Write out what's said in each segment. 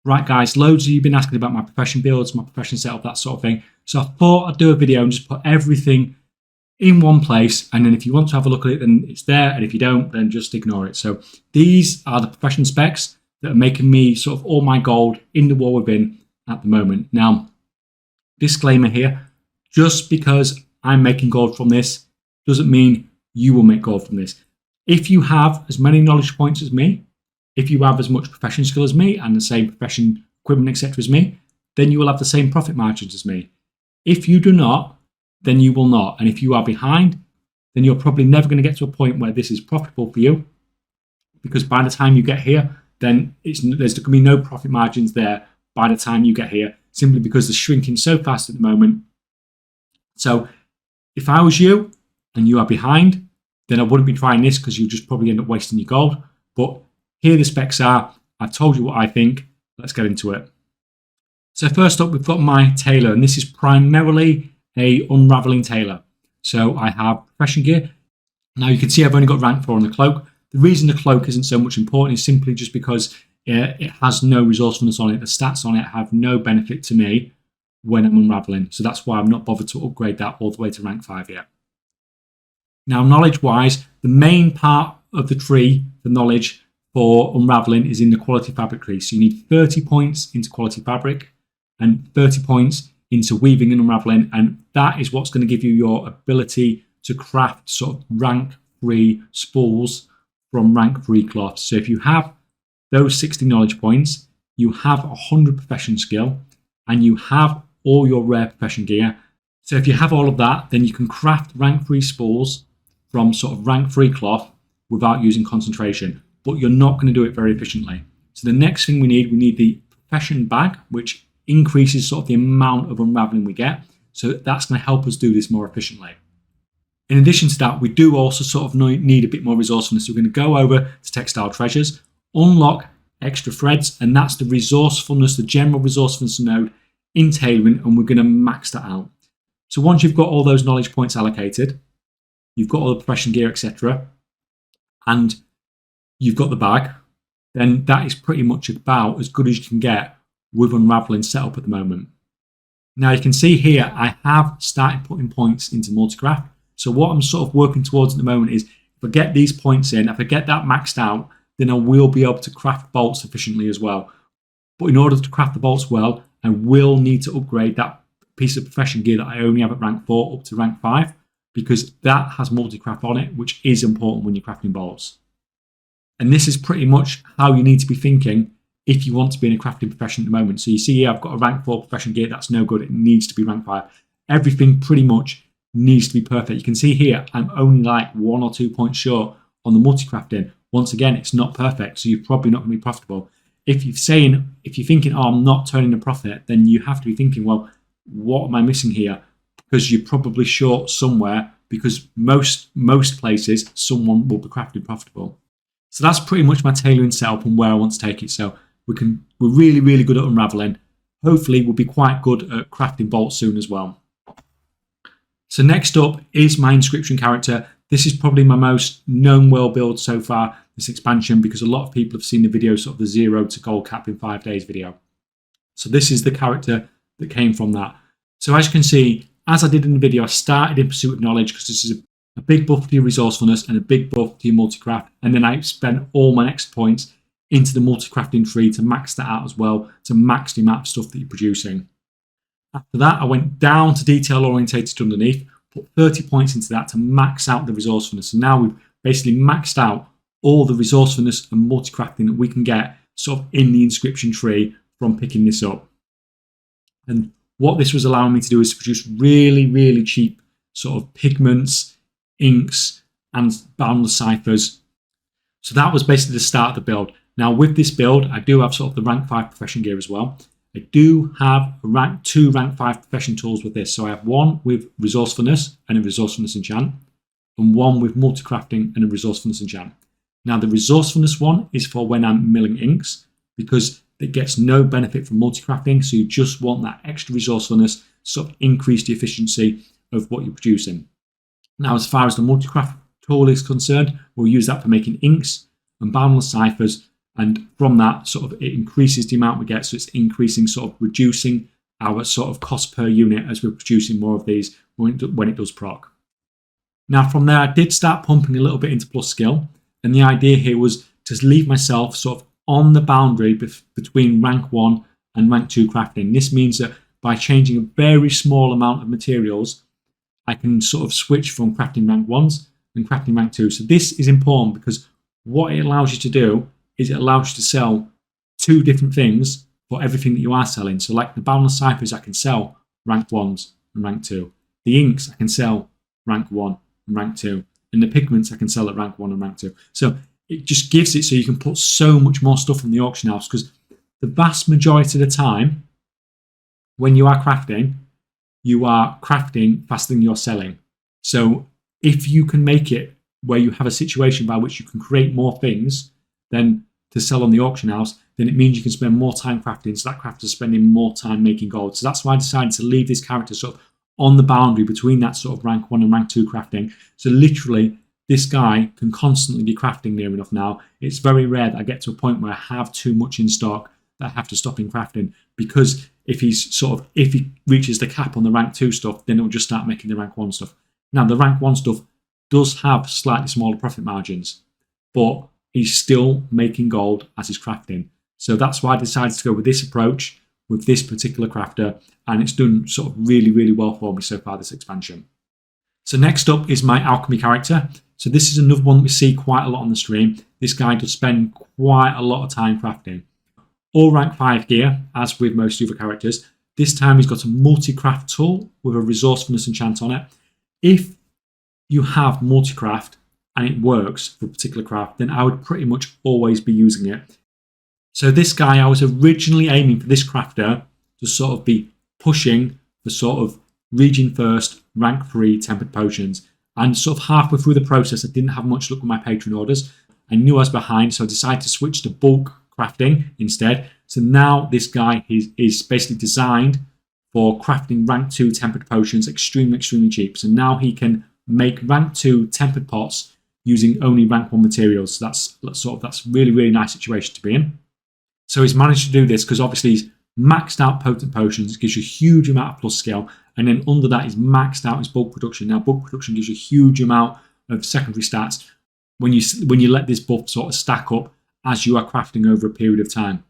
Right guys, loads of you have been asking about my profession builds, my profession setup, that sort of thing. So I thought I'd do a video and just put everything in one place, and then if you want to have a look at it, then it's there, and if you don't, then just ignore it. So these are the profession specs that are making me sort of all my gold in the war within at the moment. Now, disclaimer here, just because I'm making gold from this doesn't mean you will make gold from this. If you have as many knowledge points as me, if you have as much profession skill as me and the same profession equipment, etc. as me, then you will have the same profit margins as me. If you do not, then you will not. And if you are behind, then you're probably never going to get to a point where this is profitable for you, because by the time you get here, then there's going to be no profit margins there by the time you get here, simply because they're shrinking so fast at the moment. So if I was you and you are behind, then I wouldn't be trying this, because you'll just probably end up wasting your gold. But here the specs are. I've told you what I think. Let's get into it. So first up, we've got my tailor, and this is primarily a unraveling tailor. So I have profession gear. Now you can see I've only got rank 4 on the cloak. The reason the cloak isn't so much important is simply just because it has no resourcefulness on it. The stats on it have no benefit to me when I'm unraveling. So that's why I'm not bothered to upgrade that all the way to rank 5 yet. Now, knowledge-wise, the main part of the tree for knowledge for unraveling is in the quality fabric tree. So you need 30 points into quality fabric and 30 points into weaving and unraveling, and that is what's going to give you your ability to craft sort of rank 3 spools from rank 3 cloths. So if you have those 60 knowledge points, you have 100 profession skill, and you have all your rare profession gear. So if you have all of that, then you can craft rank 3 spools from sort of rank 3 cloth without using concentration, but you're not going to do it very efficiently. So the next thing we need the profession bag, which increases sort of the amount of unraveling we get. So that's going to help us do this more efficiently. In addition to that, we do also sort of need a bit more resourcefulness. So we're going to go over to textile treasures, unlock extra threads, and that's the resourcefulness, the general resourcefulness node in tailoring, and we're going to max that out. So once you've got all those knowledge points allocated, you've got all the profession gear, etc., and you've got the bag, then that is pretty much about as good as you can get with unraveling setup at the moment. Now you can see here I have started putting points into multicraft. So what I'm sort of working towards at the moment is, if I get these points in, if I get that maxed out, then I will be able to craft bolts efficiently as well. But in order to craft the bolts well, I will need to upgrade that piece of profession gear that I only have at rank 4 up to rank 5, because that has multicraft on it, which is important when you're crafting bolts. And this is pretty much how you need to be thinking if you want to be in a crafting profession at the moment. So you see here, I've got a rank 4 profession gear. That's no good. It needs to be rank 5. Everything pretty much needs to be perfect. You can see here, I'm only like 1 or 2 points short on the multicrafting. Once again, it's not perfect, so you're probably not going to be profitable. If you're thinking, oh, I'm not turning a profit, then you have to be thinking, well, what am I missing here? Because you're probably short somewhere, because most places, someone will be crafting profitable. So that's pretty much my tailoring setup and where I want to take it. So we're really, really good at unraveling. Hopefully we'll be quite good at crafting bolts soon as well. So next up is my Inscription character. This is probably my most known world build so far, this expansion, because a lot of people have seen the video, sort of the 0 to gold cap in 5 days video. So this is the character that came from that. So as you can see, as I did in the video, I started in Pursuit of Knowledge, because this is a big buff to your resourcefulness and a big buff to your multicraft. And then I spent all my next points into the multicrafting tree to max that out as well, to max the amount of stuff that you're producing. After that, I went down to detail orientated underneath, put 30 points into that to max out the resourcefulness. And now we've basically maxed out all the resourcefulness and multicrafting that we can get sort of in the Inscription tree from picking this up. And what this was allowing me to do is to produce really, really cheap sort of pigments, inks, and boundless ciphers. So that was basically the start of the build. Now with this build, I do have sort of the rank 5 profession gear as well. I do have two rank 5 profession tools with this. So I have one with resourcefulness and a resourcefulness enchant, and one with multicrafting and a resourcefulness enchant. Now the resourcefulness one is for when I'm milling inks, because it gets no benefit from multicrafting. So you just want that extra resourcefulness to sort of increase the efficiency of what you're producing. Now as far as the multicraft tool is concerned, we'll use that for making inks and boundless ciphers And from that, sort of, it increases the amount we get. So it's increasing, sort of reducing our sort of cost per unit as we're producing more of these when it does proc. Now from there, I did start pumping a little bit into plus skill. And the idea here was to leave myself sort of on the boundary between rank 1 and rank 2 crafting. This means that by changing a very small amount of materials, I can sort of switch from crafting rank 1s and crafting rank 2. So this is important because what it allows you to do is it allows you to sell 2 different things for everything that you are selling. So like the boundless ciphers, I can sell rank 1s and rank 2. The inks, I can sell rank 1 and rank 2. And the pigments, I can sell at rank 1 and rank 2. So it just gives it so you can put so much more stuff in the auction house, because the vast majority of the time when you are crafting faster than you're selling. So if you can make it where you have a situation by which you can create more things than to sell on the auction house, then it means you can spend more time crafting. So that crafter is spending more time making gold. So that's why I decided to leave this character sort of on the boundary between that sort of rank 1 and rank 2 crafting. So literally, this guy can constantly be crafting near enough now. It's very rare that I get to a point where I have too much in stock that I have to stop in crafting, because if he reaches the cap on the rank 2 stuff, then it'll just start making the rank 1 stuff. Now the rank 1 stuff does have slightly smaller profit margins, but he's still making gold as he's crafting. So that's why I decided to go with this approach with this particular crafter, and it's done sort of really, really well for me so far, this expansion. So next up is my alchemy character. So this is another one that we see quite a lot on the stream. This guy does spend quite a lot of time crafting. All rank 5 gear, as with most other characters. This time he's got a multi-craft tool with a resourcefulness enchant on it. If you have multi-craft and it works for a particular craft, then I would pretty much always be using it. So this guy, I was originally aiming for this crafter to sort of be pushing for sort of region first, rank 3 tempered potions. And sort of halfway through the process, I didn't have much luck with my patron orders. I knew I was behind, so I decided to switch to bulk crafting instead. So now this guy is basically designed for crafting rank 2 tempered potions extremely, extremely cheap. So now he can make rank 2 tempered pots using only rank 1 materials. So that's really, really nice situation to be in. So he's managed to do this because obviously he's maxed out potent potions, gives you a huge amount of plus skill, and then under that he's maxed out his bulk production. Now bulk production gives you a huge amount of secondary stats when you let this buff sort of stack up as you are crafting over a period of time.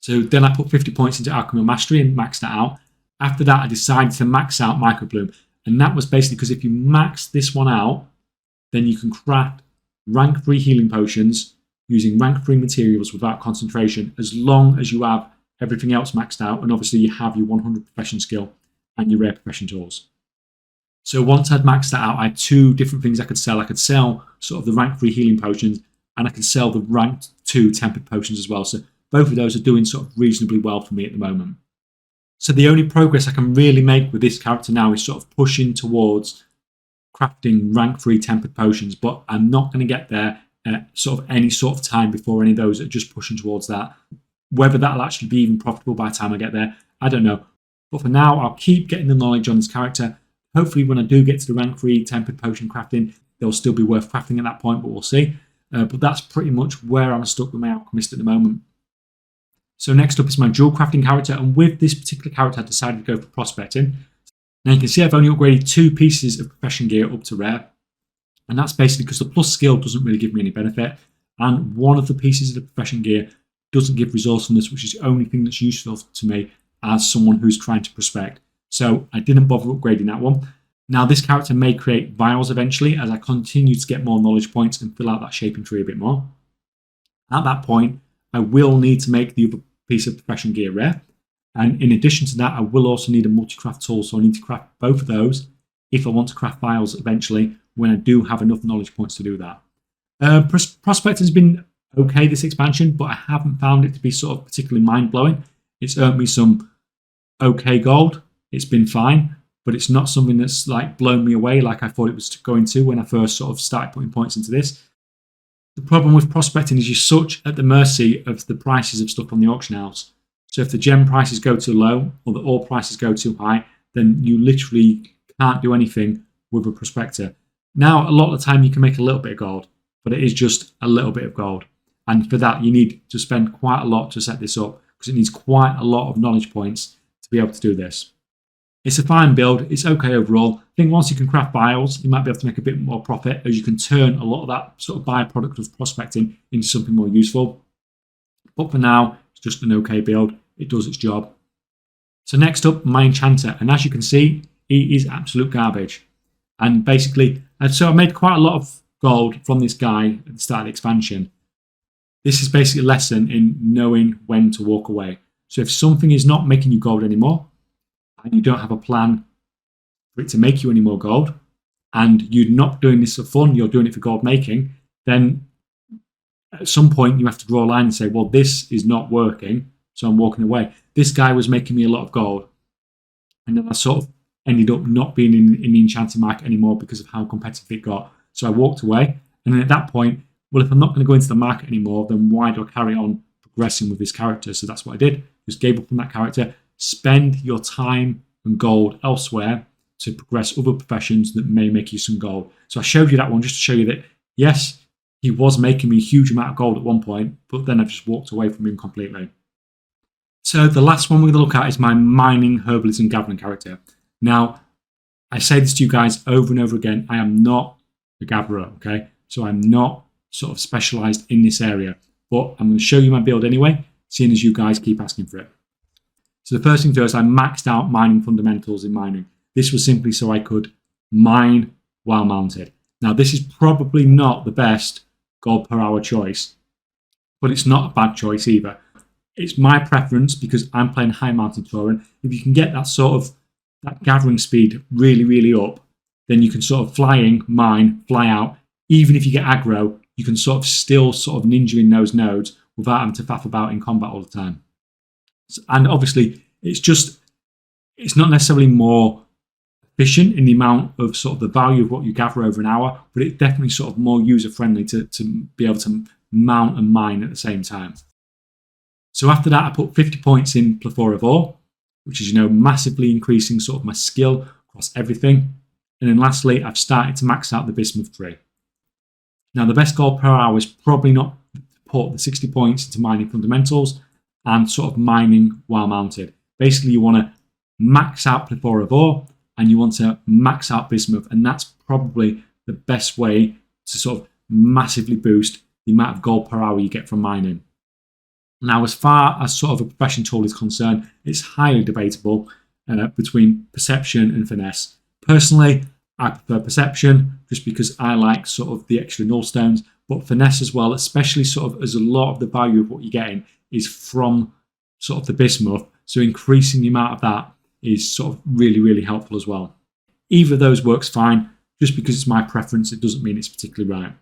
So then I put 50 points into Alchemy Mastery and maxed that out. After that I decided to max out Microbloom, and that was basically because if you max this one out, then you can craft rank 3 healing potions using rank 3 materials without concentration, as long as you have everything else maxed out, and obviously you have your 100 profession skill and your rare profession tools. So once I'd maxed that out, I had 2 different things I could sell. I could sell sort of the rank 3 healing potions, and I could sell the rank 2 tempered potions as well. So both of those are doing sort of reasonably well for me at the moment. So the only progress I can really make with this character now is sort of pushing towards crafting rank 3 tempered potions, but I'm not going to get there at sort of any sort of time before any of those are just pushing towards that. Whether that'll actually be even profitable by the time I get there, I don't know. But for now, I'll keep getting the knowledge on this character. Hopefully when I do get to the rank 3 tempered potion crafting, they'll still be worth crafting at that point, but we'll see. But that's pretty much where I'm stuck with my alchemist at the moment. So next up is my Jewelcrafting character, and with this particular character I decided to go for prospecting. Now you can see I've only upgraded 2 pieces of profession gear up to rare, and that's basically because the plus skill doesn't really give me any benefit, and one of the pieces of the profession gear doesn't give resourcefulness, which is the only thing that's useful to me as someone who's trying to prospect. So I didn't bother upgrading that one. Now this character may create vials eventually as I continue to get more knowledge points and fill out that shaping tree a bit more. At that point, I will need to make the other piece of profession gear rare. And in addition to that, I will also need a multi-craft tool, so I need to craft both of those if I want to craft vials eventually, when I do have enough knowledge points to do that. Prospecting has been okay this expansion, but I haven't found it to be sort of particularly mind-blowing. It's earned me some okay gold. It's been fine, but it's not something that's like blown me away like I thought it was going to when I first sort of started putting points into this. The problem with prospecting is you're such at the mercy of the prices of stuff on the auction house. So if the gem prices go too low or the ore prices go too high, then you literally can't do anything with a prospector. Now, a lot of the time you can make a little bit of gold, but it is just a little bit of gold. And for that, you need to spend quite a lot to set this up because it needs quite a lot of knowledge points to be able to do this. It's a fine build. It's okay overall. I think once you can craft bios, you might be able to make a bit more profit as you can turn a lot of that sort of byproduct of prospecting into something more useful. But for now, it's just an okay build. It does its job. So next up, my enchanter. And as you can see, he is absolute garbage. And basically, so I made quite a lot of gold from this guy at the start of the expansion. This is basically a lesson in knowing when to walk away. So if something is not making you gold anymore, and you don't have a plan for it to make you any more gold, and you're not doing this for fun, you're doing it for gold making, then at some point you have to draw a line and say, well, this is not working, so I'm walking away. This guy was making me a lot of gold, and then I sort of ended up not being in the enchanting market anymore because of how competitive it got. So I walked away, and then at that point, well, if I'm not going to go into the market anymore, then why do I carry on progressing with this character? So that's what I did. Just gave up on that character. Spend your time and gold elsewhere to progress other professions that may make you some gold. So I showed you that one just to show you that, yes, he was making me a huge amount of gold at one point, but then I've just walked away from him completely. So the last one we're going to look at is my mining, herbalism, gathering character. Now, I say this to you guys over and over again. I am not a gatherer, okay? So I'm not sort of specialized in this area, but I'm going to show you my build anyway, seeing as you guys keep asking for it. So the first thing first, I maxed out mining fundamentals in mining. This was simply so I could mine while mounted. Now, this is probably not the best gold per hour choice, but it's not a bad choice either. It's my preference because I'm playing high mountain touring. If you can get that sort of that gathering speed really, really up, then you can sort of fly in, mine, fly out. Even if you get aggro, you can sort of still sort of ninja in those nodes without having to faff about in combat all the time. And obviously, it's not necessarily more efficient in the amount of sort of the value of what you gather over an hour, but it's definitely sort of more user-friendly to be able to mount and mine at the same time. So after that, I put 50 points in Plethora of Ore, which is, massively increasing sort of my skill across everything. And then lastly, I've started to max out the bismuth tree. Now, the best gold per hour is probably not to put the 60 points into mining fundamentals and sort of mining while mounted. Basically, you want to max out Plethora of Ore and you want to max out bismuth, and that's probably the best way to sort of massively boost the amount of gold per hour you get from mining. Now, as far as sort of a profession tool is concerned, it's highly debatable between perception and finesse. Personally, I prefer perception just because I like sort of the extra null stones, but finesse as well, especially sort of as a lot of the value of what you're getting is from sort of the bismuth. So increasing the amount of that is sort of really, really helpful as well. Either of those works fine. Just because it's my preference, it doesn't mean it's particularly right.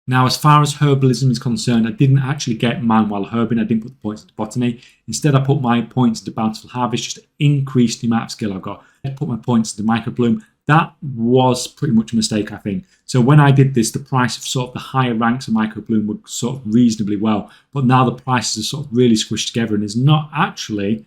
Now, as far as herbalism is concerned, I didn't actually get mine while herbing. I didn't put the points into botany. Instead, I put my points into bountiful harvest just to increase the amount of skill I've got. I put my points into microbloom. That was pretty much a mistake, I think. So when I did this, the price of sort of the higher ranks of microbloom would sort of reasonably well. But now the prices are sort of really squished together, and there's not actually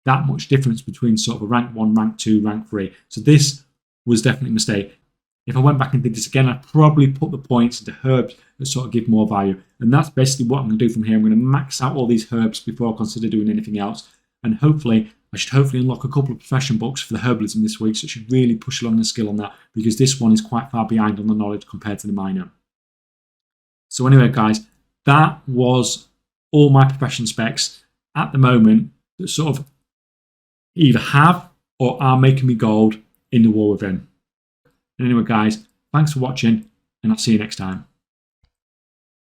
that much difference between sort of a rank 1, rank 2, rank 3. So this was definitely a mistake. If I went back and did this again, I'd probably put the points into herbs that sort of give more value. And that's basically what I'm going to do from here. I'm going to max out all these herbs before I consider doing anything else. And I should hopefully unlock a couple of profession books for the herbalism this week. So it should really push along the skill on that, because this one is quite far behind on the knowledge compared to the miner. So anyway, guys, that was all my profession specs at the moment that sort of either have or are making me gold in the war within. Anyway, guys, thanks for watching, and I'll see you next time.